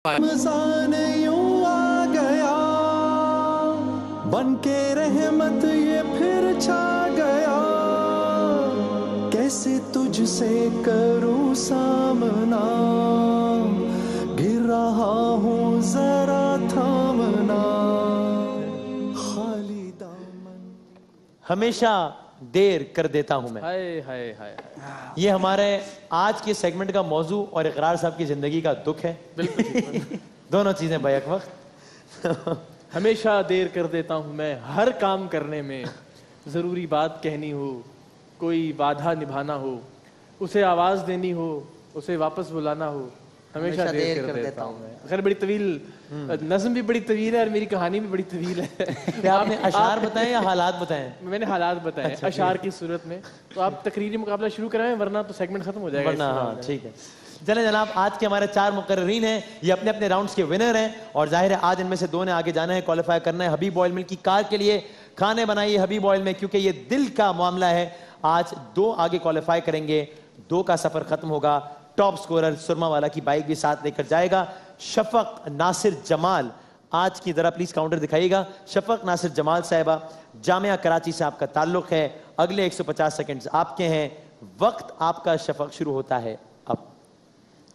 रमज़ान यूं आ गया बन के रहमत ये फिर छा गया, कैसे तुझसे करूं सामना, गिर रहा हूँ जरा थामना खाली दामन। हमेशा देर कर देता हूं मैं। हाय हाय हाय, ये हमारे आज के सेगमेंट का मौजू और इकरार साहब की जिंदगी का दुख है। बिल्कुल दोनों चीजें बैक वक्त। हमेशा देर कर देता हूँ मैं हर काम करने में, जरूरी बात कहनी हो, कोई वादा निभाना हो, उसे आवाज देनी हो, उसे वापस बुलाना हो, हमेशा देर कर देता हूँ मैं। खैर बड़ी तवील नज़्म भी बड़ी तवील है और मेरी कहानी भी बड़ी तवील है। आपने अशार बताएं या हालात बताएं? मैंने हालात बताए। अच्छा, अशार की सूरत में। तो आप तकरीरी मुकाबला शुरू कराएं वरना तो सेगमेंट खत्म हो जाएगा। वरना हाँ ठीक है। चलें जनाब, आज के हमारे 4 मुकर्रीन हैं, ये अपने अपने राउंड्स के विनर हैं और जाहिर है आज इनमें से 2 ने आगे जाना है, क्वालिफाई करना है हबीब ऑयल मिल की कार के लिए। खाने बनाइए हबीब ऑयल में, क्योंकि ये दिल का मामला है। आज 2 आगे क्वालिफाई करेंगे, 2 का सफर खत्म होगा। टॉप स्कोरर सुरमा वाला की बाइक भी साथ लेकर जाएगा। शफक नासिर जमाल, आज की जरा प्लीज काउंटर दिखाइएगा। शफक नासिर जमाल साहिबा, जामिया कराची से आपका ताल्लुक है। अगले 150 सेकंड्स आपके हैं। वक्त आपका शफक शुरू होता है अब।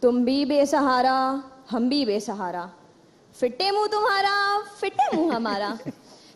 तुम भी बेसहारा हम भी बेसहारा, फिट्टे मुंह तुम्हारा फिट्टे मुंह हमारा।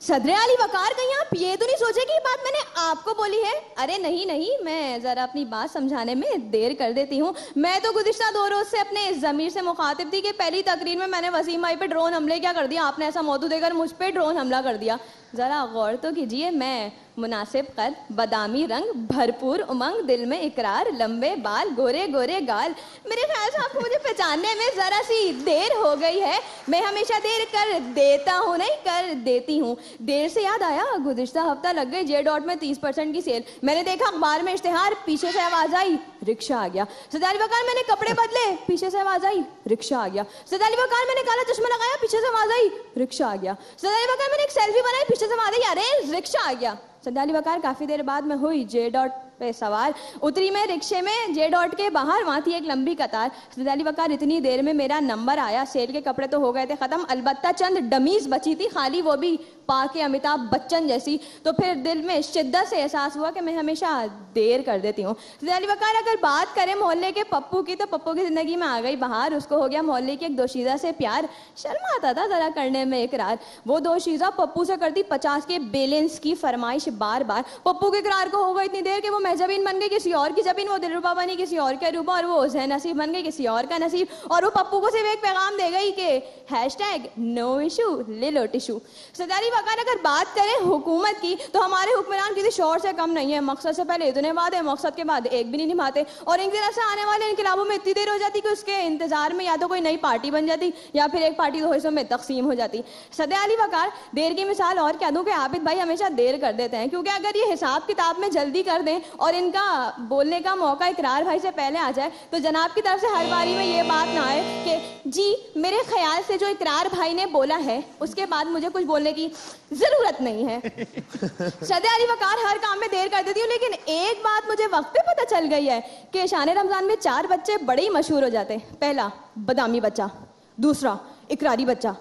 सदरे अली वकार, कहीं आप ये तो नहीं सोचे कि ये बात मैंने आपको बोली है? अरे नहीं नहीं, मैं जरा अपनी बात समझाने में देर कर देती हूँ। मैं तो गुज़िश्ता 2 रोज से अपने ज़मीर से मुखातिब थी कि पहली तकरीर में मैंने वसीम भाई पे ड्रोन हमले क्या कर दिया, आपने ऐसा मौजू देकर मुझ पे ड्रोन हमला कर दिया। जरा गौर तो कीजिए, मैं मुनासिब कद, बदामी रंग, भरपूर उमंग, दिल में इकरार, लंबे बाल, गोरे गोरे गाल। मेरे ख्याल से आपको मुझे पहचानने में जरा सी देर हो गई है। मैं हमेशा देर कर देता हूँ, नहीं कर देती हूँ। देर से याद आया, गुज़िश्ता हफ्ता लग गई जे डॉट में 30% की सेल। मैंने देखा अखबार में इश्तिहार, पीछे से आवाज आई रिक्शा आ गया। सदाली वकार, मैंने कपड़े बदले, पीछे से आवाज आई रिक्शा आ गया। सदाली वकार, मैंने काला चश्मा लगाया, पीछे से आवाज आई रिक्शा आ गया। सदाली वकार, मैंने एक सेल्फी बनाई, पीछे से आवाज आई अरे रिक्शा आ गया। सदाली वकार, काफी देर बाद मैं हुई जे डॉट पे सवार, उतरी मैं रिक्शे में जे डॉट के बाहर, वहां थी एक लंबी कतार। सदाली वकार, इतनी देर में मेरा नंबर आया। सेल के कपड़े तो हो गए थे खत्म, अलबत्ता चंद डमीज बची थी खाली, वो भी पाके अमिताभ बच्चन जैसी। तो फिर दिल में शिद्दत से एहसास हुआ कि मैं हमेशा देर कर देती हूँ। सदाली वकार, अगर बात करें मोहल्ले के पप्पू की, तो पप्पू की जिंदगी में आ गई बहार। उसको हो गया मोहल्ले की एक दोशीज़ा से प्यार। शर्म आता था जरा करने में इकरार। वो दोशीज़ा पप्पू से करती 50 के बैलेंस की फरमाइश बार बार। पप्पू के इकरार को हो गई इतनी देर कि वो महजबीन बन गई किसी और की जबीन, वो दिलरुबा बनी किसी और के रूबा, और वो ज़ह नसीब बन गई किसी और का नसीब। और वो पप्पू को सिर्फ एक पैगाम दे गई कि हैशटैग नो इशू ले लो टिशू। सदाली वकार, अगर बात करें हुकूमत की, तो हमारे हुक्मरान किसी शौर से कम नहीं है। मकसद से पहले इतने वादे, मकसद के बाद एक भी नहीं निभाते। और एक दिन ऐसे आने वाले इनकलाबों में इतनी देर हो जाती कि उसके इंतजार में या तो कोई नई पार्टी बन जाती या फिर एक पार्टी 2 हिस्सों में तकसीम हो जाती। सदाली वकार, देर की मिसाल और क्या दूं कि आबिद भाई हमेशा देर कर देते हैं, क्योंकि अगर ये हिसाब किताब में जल्दी कर दें और इनका बोलने का मौका इकरार भाई से पहले आ जाए, तो जनाब की तरफ से हर बारी में ये बात ना आए कि जी मेरे ख्याल से जो इकरार भाई ने बोला है उसके बाद मुझे कुछ बोलने की जरूरत नहीं है। सदाली वकार, हर काम में देर कर देती हूँ, लेकिन एक बात मुझे वक्त पे पता चल गई है कि शान रमजान में 4 बच्चे बड़े ही मशहूर हो जाते हैं। पहला बदामी बच्चा, दूसरा इकरारी बच्चा,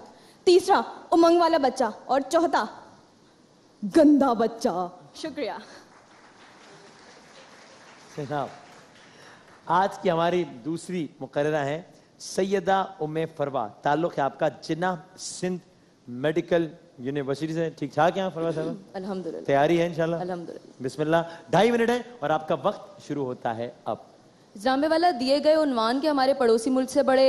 तीसरा उमंग वाला बच्चा और चौथा गंदा बच्चा। शुक्रिया। जनाब, आज की हमारी दूसरी मुकर्ररा है सैयदा उम्मे फरवा, ताल्लुक है आपका जिन्ना सिंध मेडिकल यूनिवर्सिटी से। ठीक ठाक है फरवा साहब? अल्हम्दुलिल्लाह। तैयारी है इंशाल्लाह? अल्हम्दुलिल्लाह। बिस्मिल्लाह। 2.5 मिनट है और आपका वक्त शुरू होता है अब। जामे वाला, दिए गए उन्वान के हमारे पड़ोसी मुल्क से बड़े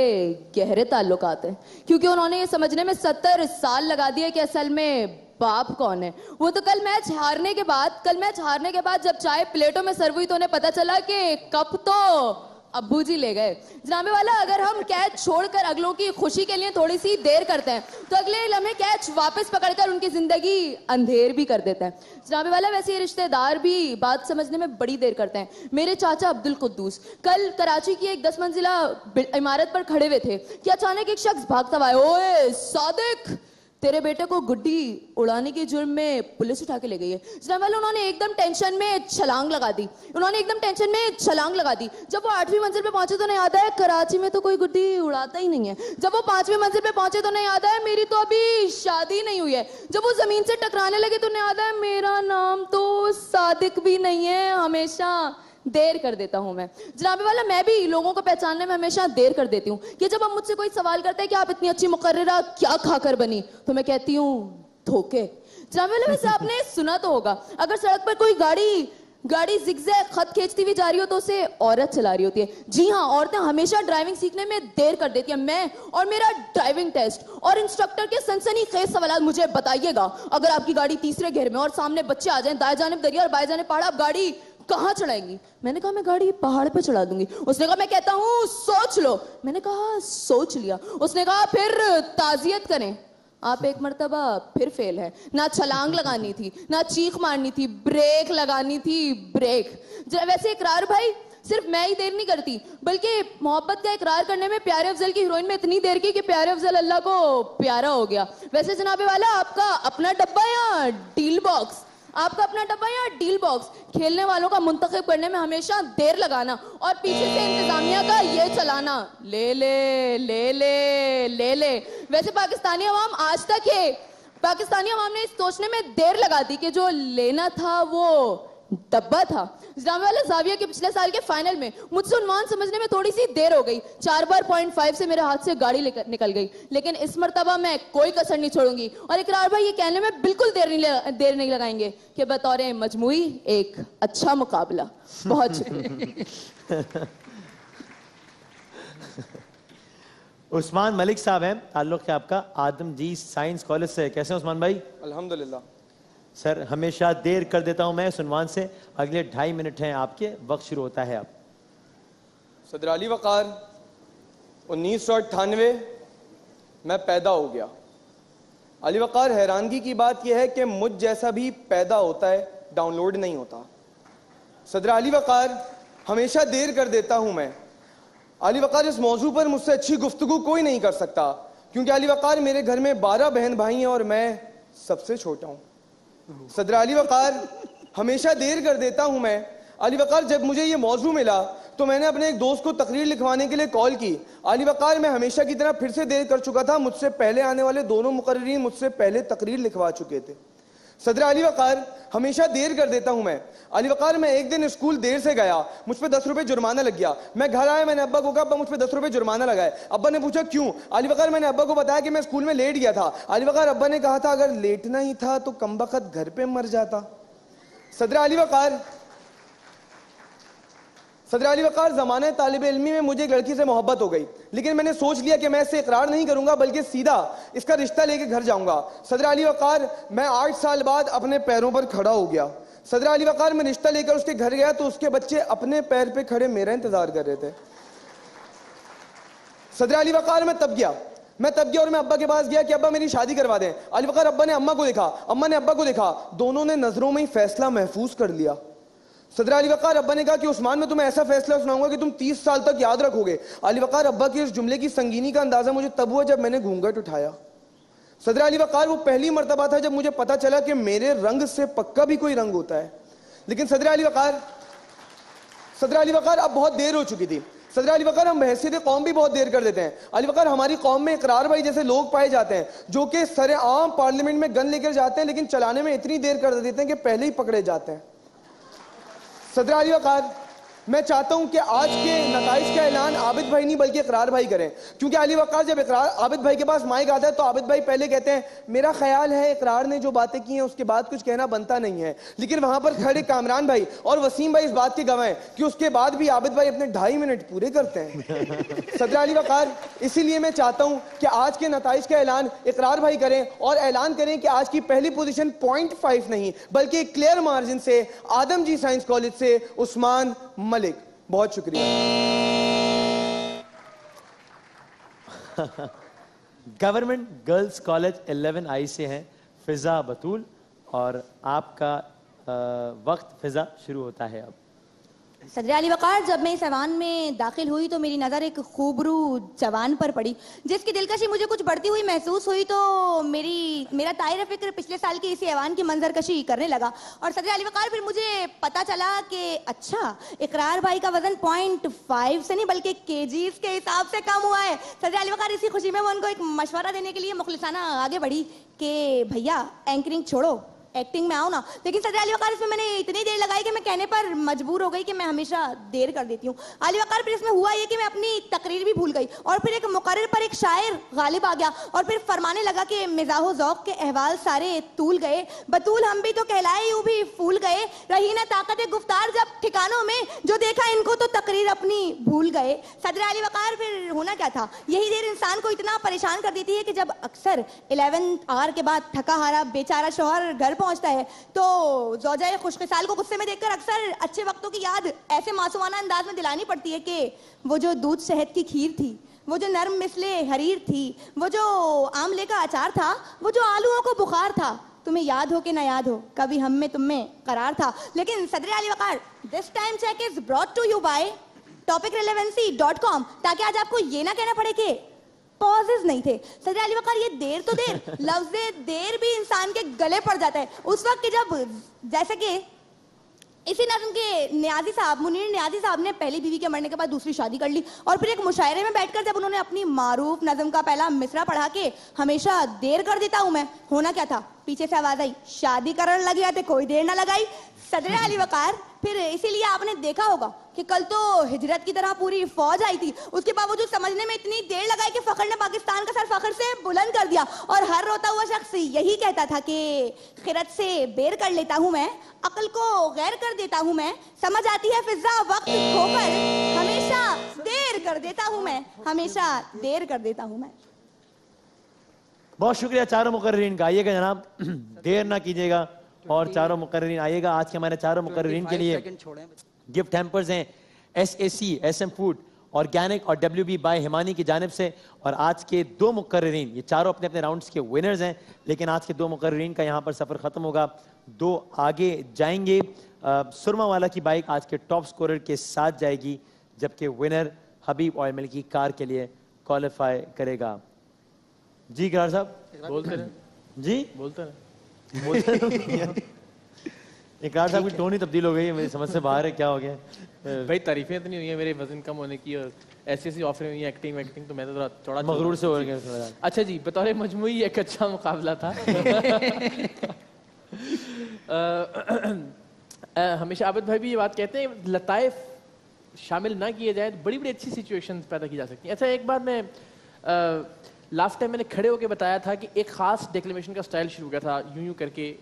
गहरे ताल्लुकात हैं, क्योंकि उन्होंने ये समझने में 70 साल लगा दिए कि असल में बाप कौन है। वो तो कल मैच हारने के बाद जब चाय प्लेटों में सर्व हुई तो उन्हें पता चला कि कप तो अब्बू जी ले गए। जनाबे वाला, अगर हम कैच छोड़कर अगलों की खुशी के लिए थोड़ी सी देर करते हैं तो अगले लम्हे कैच वापस पकड़कर उनकी जिंदगी अंधेर भी कर देते हैं। जनाबे वाला, वैसे ये रिश्तेदार भी बात समझने में बड़ी देर करते हैं। मेरे चाचा अब्दुल कुद्दूस कल कराची की एक 10 मंजिला इमारत पर खड़े हुए थे कि अचानक एक शख्स भागता हुआ, ओए सादिक तेरे बेटे को गुड्डी उड़ाने के जुर्म में पुलिस उठा के ले गई है। जनाब वाले, उन्होंने एकदम टेंशन में छलांग लगा दी। जब वो 8वीं मंजिल पे पहुंचे तो उन्हें याद आया कराची में तो कोई गुड्डी उड़ाता ही नहीं है। जब वो 5वीं मंजिल पे पहुंचे तो उन्हें याद आया मेरी तो अभी शादी नहीं हुई है। जब वो जमीन से टकराने लगे तो उन्हें याद आया मेरा नाम तो सादिक भी नहीं है, हमेशा देर कर देता हूं मैं। जनाब वाला, मैं भी लोगों को पहचानने में हमेशा देर कर देती हूँ कि जब हम मुझसे कोई सवाल करते हैं कि आप इतनी अच्छी मुकर्रिरा क्या खाकर बनी, तो मैं कहती हूँ धोखे। जनाब वाला, वैसे आपने सुना तो होगा, अगर सड़क पर कोई गाड़ी जिगजैग खत खींचती हुई जा रही हो तो उसे औरत चला रही होती है। जी हाँ, औरतें हमेशा ड्राइविंग सीखने में देर कर देती हैं। मैं और मेरा ड्राइविंग टेस्ट और इंस्ट्रक्टर के सनसनीखेज सवाल मुझे बताइएगा। अगर आपकी गाड़ी तीसरे घेर में और सामने बच्चे आ जाएं, दाएं जानिब दरिया और बाएं जानिब पहाड़, आप गाड़ी कहाँ चढ़ाएंगी? मैंने कहा मैं गाड़ी पहाड़ पे चढ़ा दूंगी। उसने कहा मैं कहता हूँ सोच लो। मैंने कहा सोच लिया। उसने कहा फिर ताजियत करें। आप एक मर्तबा फिर फेल है। ना छलांग लगानी थी, ना चीख मारनी थी, ब्रेक लगानी थी, ब्रेक। वैसे इकरार भाई सिर्फ मैं ही देर नहीं करती, बल्कि मोहब्बत का इकरार करने में प्यारे अफजल की हीरोइन में इतनी देर की कि प्यारे अफजल अल्लाह को प्यारा हो गया। वैसे जनाबे वाला, आपका अपना डब्बा या डील बॉक्स? आपका अपना डब्बा या डील बॉक्स? खेलने वालों का मुंतखब करने में हमेशा देर लगाना और पीछे से इंतजामिया का ये चलाना, ले ले ले ले ले ले। वैसे पाकिस्तानी अवाम आज तक है, पाकिस्तानी अवाम ने इस सोचने में देर लगा दी कि जो लेना था वो डब्बा था। जामिया वाला जाविया के पिछले साल के फाइनल में मुझसे उन्वान समझने में थोड़ी सी देर हो गई। 4 बार 0.5 से मेरे हाथ से गाड़ी निकल गई, लेकिन इस मर्तबा मैं कोई कसर नहीं छोड़ूंगी। और इकरार भाई ये कहने में बिल्कुल देर नहीं लगाएंगे कि बतौर मजमुई एक अच्छा मुकाबला। बहुत शुक्रिया। उस्मान मलिक साहब हैं, ताल्लुक है आपका आदमजी साइंस कॉलेज से। कैसे हैं उस्मान भाई? अल्हम्दुलिल्लाह सर, हमेशा देर कर देता हूं मैं सुनवान से। अगले 2.5 मिनट हैं आपके, वक्त शुरू होता है अब। सदर अली वक़ार, 1998 मैं पैदा हो गया। अली वक़ार, हैरानगी की बात यह है कि मुझ जैसा भी पैदा होता है, डाउनलोड नहीं होता। सदर अली वक़ार, हमेशा देर कर देता हूं मैं। अली वक़ार, इस मौजू पर मुझसे अच्छी गुफ्तगू कोई नहीं कर सकता, क्योंकि अली वक़ार मेरे घर में 12 बहन भाई हैं और मैं सबसे छोटा हूं। सदर अली वक़ार, हमेशा देर कर देता हूं मैं। अली वक़ार, जब मुझे ये मौजू मिला तो मैंने अपने एक दोस्त को तकरीर लिखवाने के लिए कॉल की। अली वक़ार, मैं हमेशा की तरह फिर से देर कर चुका था। मुझसे पहले आने वाले दोनों मुकर्रीरीन मुझसे पहले तकरीर लिखवा चुके थे। सदर अली वक़ार, हमेशा देर कर देता हूं मैं। अली वक़ार, मैं एक दिन स्कूल देर से गया, मुझ पे 10 रुपए जुर्माना लग गया। मैं घर आया, मैंने अब्बा को कहा अब्बा मुझ पे 10 रुपए जुर्माना लगा है। अब्बा ने पूछा क्यों? अली वक़ार, मैंने अब्बा को बताया कि मैं स्कूल में लेट गया था। अली वक़ार, अब्बा ने कहा था अगर लेटना ही था तो कमबख्त घर पे मर जाता। सदर अली वक़ार, ज़माने तालिब इल्मी में मुझे एक लड़की से मोहब्बत हो गई, लेकिन मैंने सोच लिया कि मैं इससे इकरार नहीं करूंगा, बल्कि सीधा इसका रिश्ता लेके घर जाऊंगा। सदर अली वक़ार, मैं 8 साल बाद अपने पैरों पर खड़ा हो गया। सदर अली वक़ार, मैं रिश्ता लेकर उसके घर गया तो उसके बच्चे अपने पैर पे खड़े मेरा इंतजार कर रहे थे। सदर अली वक़ार, मैं तब गया और मैं अब्बा के पास गया कि अब्बा मेरी शादी करवा दें। अली वक़ार, अब्बा ने अम्मा को देखा, अम्मा ने अब्बा को देखा, दोनों ने नजरों में ही फैसला महफूज कर लिया। सदर अली वक़ार, अब्बा ने कहा कि उस्मान, मैं तुम्हें ऐसा फैसला सुनाऊंगा कि तुम 30 साल तक याद रखोगे। अली वक़ार, अब्बा के इस जुमले की संगीनी का अंदाजा मुझे तब हुआ जब मैंने घूंघट उठाया। सदर अली वक़ार, वो पहली मर्तबा था जब मुझे पता चला कि मेरे रंग से पक्का भी कोई रंग होता है। लेकिन सदर अली वक़ार, अब बहुत देर हो चुकी थी। सदर अली वक़ार, हम बहसीत कौम भी बहुत देर कर देते हैं। अली वक़ार, हमारी कौम में इकरार भाई जैसे लोग पाए जाते हैं जो कि सरेआम पार्लियामेंट में गन लेकर जाते हैं, लेकिन चलाने में इतनी देर कर देते हैं कि पहले ही पकड़े जाते हैं। सदर अली वक़ार, मैं चाहता हूं कि आज के नताइज का ऐलान आबिद भाई नहीं बल्कि इकरार भाई करें, क्योंकि अली वक़ार, जब इकरार आबिद भाई के पास माइक आता है तो आबिद भाई पहले कहते हैं मेरा ख्याल है इकरार ने जो बातें की हैं उसके बाद कुछ कहना बनता नहीं है, लेकिन वहां पर खड़े कामरान भाई और वसीम भाई इस बात के गवाह हैं कि उसके बाद भी आबिद भाई अपने 2.5 मिनट पूरे करते हैं। सदर अली वक़ार, इसीलिए मैं चाहता हूं कि आज के नताइज का ऐलान इकरार भाई करें और ऐलान करें कि आज की पहली पोजीशन 0.5 नहीं बल्कि क्लियर मार्जिन से आदमजी साइंस कॉलेज से उस्मान मलिक। बहुत शुक्रिया। गवर्नमेंट गर्ल्स कॉलेज 11I से हैं फिजा बतूल, और आपका वक्त फिजा शुरू होता है अब। सदर अली वकार, जब मैं इस ऐवान में दाखिल हुई तो मेरी नज़र एक खूबरू जवान पर पड़ी जिसकी दिलकशी मुझे कुछ बढ़ती हुई महसूस हुई। तो मेरा तायर फिक्र पिछले साल के इसी ऐवान की मंजरकशी करने लगा। और सदर अली वकार, फिर मुझे पता चला कि अच्छा, इकरार भाई का वजन 0.5 से नहीं बल्कि केजीज के हिसाब से कम हुआ है। सदर अली वकार, इसी खुशी में मैं उनको एक मशवरा देने के लिए मुखलिसाना आगे बढ़ी कि भैया एंकरिंग छोड़ो, एक्टिंग में आओ ना। लेकिन सदर अली वकार, इसमें मैंने इतनी देर लगाई कि मैं कहने पर मजबूर हो गई कि मैं हमेशा देर कर देती हूँ। अली वकार, फिर इसमें हुआ ये कि मैं अपनी तकरीर भी भूल गई और फिर एक मुकर्रर पर एक शायर गालिब आ गया और फिर फरमाने लगा कि मिजाहो ज़ौक़ के अहवाल सारे तूल गए, बतूल हम भी तो कहलाए यूं भी फूल गए, रही ना ताकत गुफ्तार जब ठिकानों में, जो देखा इनको तो तकरीर अपनी भूल गए। सदर अली वकार, फिर होना क्या था, यही देर इंसान को इतना परेशान कर देती है कि जब अक्सर 11 आवर के बाद थका हारा बेचारा शौहर घर पहुंचता है तो ज़ौजाए खुशकिसाल को गुस्से में देखकर अक्सर अच्छे वक्तों की याद ऐसे मासूमाना अंदाज में दिलानी पड़ती है कि वो जो दूध शहद की खीर थी, वो जो नरम मिसले हरीर थी, वो जो आमले का अचार था, वो जो आलूओं को बुखार था, तुम्हें याद हो कि ना याद हो, कभी हम में तुम में करार था। लेकिन Sadar Ali Waqar, this time check is brought to you by topicrelevancy.com, ताकि आज आपको ये ना कहना पड़े कि पॉजेस नहीं थे। सदर अली वकार, ये देर तो देर, लफ्ज़ देर भी इंसान के गले पड़ जाता है उस वक्त कि जब, जैसे कि इसी नज़्म के नियाजी साहब, मुनीर नियाजी साहब ने पहली बीवी के मरने के बाद दूसरी शादी कर ली और फिर एक मुशायरे में बैठकर जब उन्होंने अपनी मारूफ नज़्म का पहला मिसरा पढ़ा के हमेशा देर कर देता हूं मैं, होना क्या था, पीछे से आवाज आई, शादी करने लगी आते कोई देर ना लगाई। सदर अली वकार, फिर इसीलिए आपने देखा होगा कि कल तो हिजरत की तरह पूरी फौज आई थी, उसके बावजूद समझने में इतनी देर लगाई कि फखर ने पाकिस्तान का सर फखर से बुलंद कर दिया और हर रोता हुआ शख्स यही कहता था कि खिरत से बेर कर लेता हूं मैं, अकल को गैर कर देता हूं मैं, समझ आती है फिजा वक्त खोकर, हमेशा देर कर देता हूं मैं, हमेशा देर कर देता हूं मैं। बहुत शुक्रिया चारों मुकर्रीन का। आइएगा जनाब, देर ना कीजिएगा और चारों मुकर्रीन आइएगा। आज के हमारे चारों मुकर्रीन के लिए गिफ्ट हैम्पर्स हैं SAC, SM फूड, ऑर्गेनिक और WB बाय हिमानी की जानिब से। और आज के दो मुकर्रीन, ये चारों अपने अपने राउंड्स के विनर्स हैं, लेकिन आज के दो मुकर्रीन का यहाँ पर सफ़र ख़त्म होगा, दो आगे जाएंगे। सुरमा वाला की बाइक आज के टॉप स्कोरर के साथ जाएगी, जबकि विनर हबीब ऑयल मिल की कार के लिए क्वालिफाई करेगा। जी गिरार साहब बोलते रहे जी, बोलते रहे इकरार साहब की टोन ही तब्दील हो गई है, मेरी समझ से बाहर है, क्या हो गया भाई? तारीफें इतनी हुई है मेरे वजन कम होने की और ऐसी ऑफर हुई है, एक्टिंग तो मैं तो थोड़ा चौड़ा मगरूर से हो गया। अच्छा जी, बतौर मजमूई एक अच्छा मुकाबला था। हमेशा आबिद भाई भी ये बात कहते हैं, लताइफ शामिल ना किए जाए तो बड़ी बड़ी अच्छी सिचुएशंस पैदा की जा सकती हैं। अच्छा, एक बार मैं लास्ट टाइम मैंने खड़े होकर बताया था कि एक खास डेक्लेमेशन का स्टाइल शुरू किया था, यूं यूं करके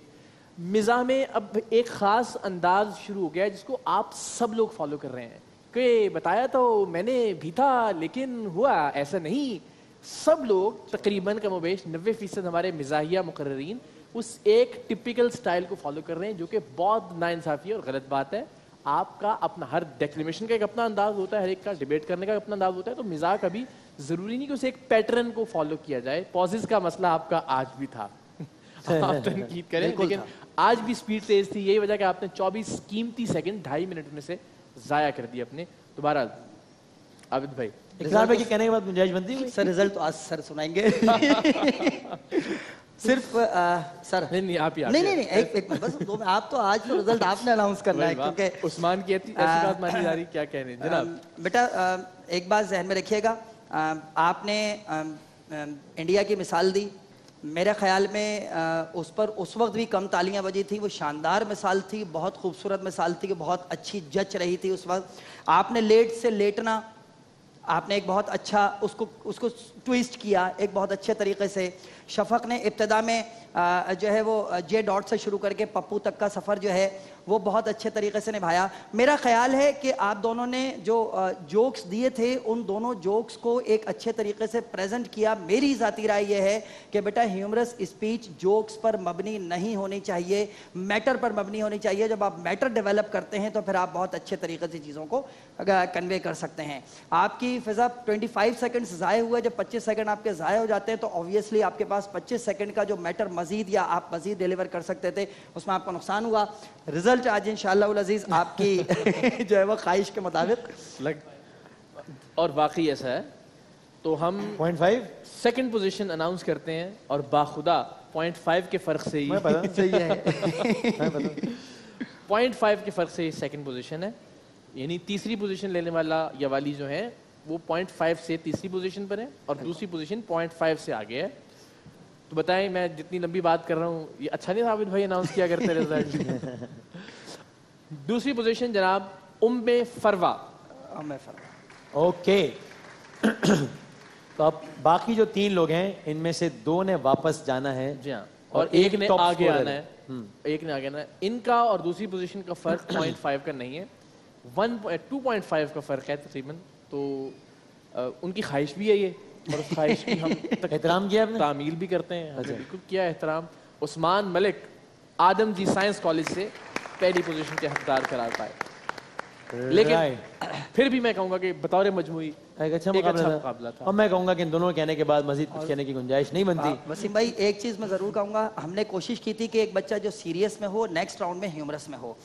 मिज़ाह में अब एक ख़ास अंदाज शुरू हो गया है जिसको आप सब लोग फॉलो कर रहे हैं। कि बताया तो मैंने भी था लेकिन हुआ ऐसा नहीं। सब लोग तकरीबन कमोबेश 90% हमारे मिज़ाहिया मुकर्रीन उस एक टिपिकल स्टाइल को फॉलो कर रहे हैं, जो कि बहुत नाइंसाफ़ी और गलत बात है। आपका अपना, हर डेक्लेमेशन का एक अपना अंदाज होता है, हर एक का डिबेट करने का अपना अंदाज होता है। तो मिज़ाह कभी ज़रूरी नहीं कि उसे एक पैटर्न को फॉलो किया जाए। पॉजेस का मसला आपका आज भी था, आप तनकीद करें, लेकिन आज भी स्पीड तेज थी। यही वजह कि आपने 24 कीमती सेकंड 2.5 मिनट में से जाया कर दिए अपने। दोबारा आबिद भाई, इकरार भाई के कहने के बाद गुंजाइश बनती है सर, रिजल्ट तो आज सर सुनाएंगे। सिर्फ सर नहीं आप ही नहीं एक मिनट बस, दो आप तो आज तो रिजल्ट आपने अनाउंस करना है, क्योंकि उस्मान की ऐसी बात मानी जा रही, क्या कहने जनाब। बेटा एक बात जहन में रखिएगा, आपने इंडिया की मिसाल दी। मेरे ख्याल में उस पर उस वक्त भी कम तालियां बजी थी। वो शानदार मिसाल थी, बहुत खूबसूरत मिसाल थी, कि बहुत अच्छी जच रही थी उस वक्त। आपने लेट से लेटना, आपने एक बहुत अच्छा उसको ट्विस्ट किया एक बहुत अच्छे तरीके से। शफक ने इब्तदा में जो है वो जे डॉट से शुरू करके पप्पू तक का सफ़र जो है वो बहुत अच्छे तरीके से निभाया। मेरा ख्याल है कि आप दोनों ने जो जोक्स दिए थे उन दोनों जोक्स को एक अच्छे तरीके से प्रेजेंट किया। मेरी ज़ाती राय ये है कि बेटा ह्यूमरस स्पीच जोक्स पर मबनी नहीं होनी चाहिए, मैटर पर मबनी होनी चाहिए। जब आप मैटर डेवलप करते हैं तो फिर आप बहुत अच्छे तरीके से चीज़ों को कन्वे कर सकते हैं। आपकी फिजा 25 सेकंड्स ज़ाय हुए, जब 25 सेकंड आपके ज़ाय हो जाते हैं तो ऑब्वियसली आपके पास 25 सेकंड का जो मैटर मजीद या आप मजीद डिलीवर कर सकते थे उसमें आपको नुकसान हुआ। रिजल्ट रिजल्ट आज इंशाअल्लाह उल अजीज आपकी जो है वो ख्वाहिश के मुताबिक और वाकई ऐसा है। तो हम 0.5 सेकंड पोजीशन अनाउंस करते हैं और बाखुदा 0.5 के फर्क से ही सही है 0.5 के फर्क से सेकंड पोजीशन है, यानी तीसरी पोजीशन लेने वाला या वाली जो है वो 0.5 से तीसरी पोजीशन पर है और दूसरी पोजीशन 0.5 से आगे है। तो बताएं, मैं जितनी लंबी बात कर रहा हूँ ये अच्छा नहीं था आबिद भाई अनाउंस किया करते रिजल्ट। दूसरी पोजीशन जनाब उम्मे फरवा। ओके तो अब बाकी जो 3 लोग हैं इनमें से 2 ने वापस जाना है। जी हाँ, और एक ने top आगे scorer आना है। एक ने आगे आना है। इनका और दूसरी पोजीशन का फर्क 0.5 का नहीं है, 2.5 का फर्क है तकरीबन। तो उनकी ख्वाहिश भी है ये, और उस ख्वाहिश की हम एहतराम किया आपने? तामील भी करते हैं। हमने बिल्कुल किया एहतराम। उस्मान मलिक आदम जी साइंस कॉलेज से पहली पोजीशन के हकदार करार पाए। लेकिन फिर भी मैं कहूंगा कि बतौर मजमूई एक अच्छा मुकाबला था। और मैं कहूंगा कि इन दोनों कहने के बाद मजीद कुछ कहने की गुंजाइश नहीं बनती। वसीम भाई एक चीज़ मैं ज़रूर कहूँगा, हमने कोशिश की थी कि एक बच्चा जो सीरियस में हो नेक्स्ट राउंड में ह्यूमरस में हो।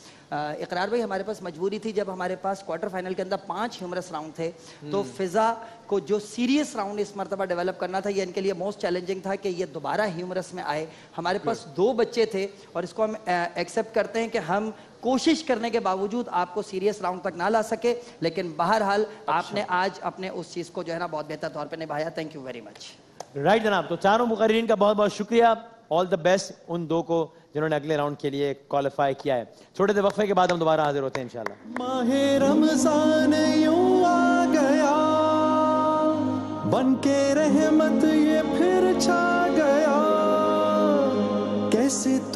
इकरार भाई हमारे पास मजबूरी थी, जब हमारे पास क्वार्टर फाइनल के अंदर 5 ह्यूमरस राउंड थे तो फिजा को जो सीरियस राउंड इस मरतबा डेवलप करना था ये इनके लिए मोस्ट चैलेंजिंग था कि ये दोबारा ह्यूमरस में आए। हमारे पास 2 बच्चे थे और इसको हम एक्सेप्ट करते हैं कि हम कोशिश करने के बावजूद आपको सीरियस राउंड तक ना ला सके, लेकिन बहरहाल आपने आज अपने उस चीज़ को जो है ना बहुत बेहतर तौर पे निभाया। Thank you very much. Right जनाब, तो चारों मुकर्रीन का बहुत बहुत शुक्रिया। ऑल द बेस्ट उन 2 को जिन्होंने अगले राउंड के लिए क्वालिफाई किया है। छोटे से वक्फे के बाद हम दोबारा हाजिर होते हैं इंशाल्लाह। माहे रमजान यूं आ गया, बन के रहमत ये फिर छा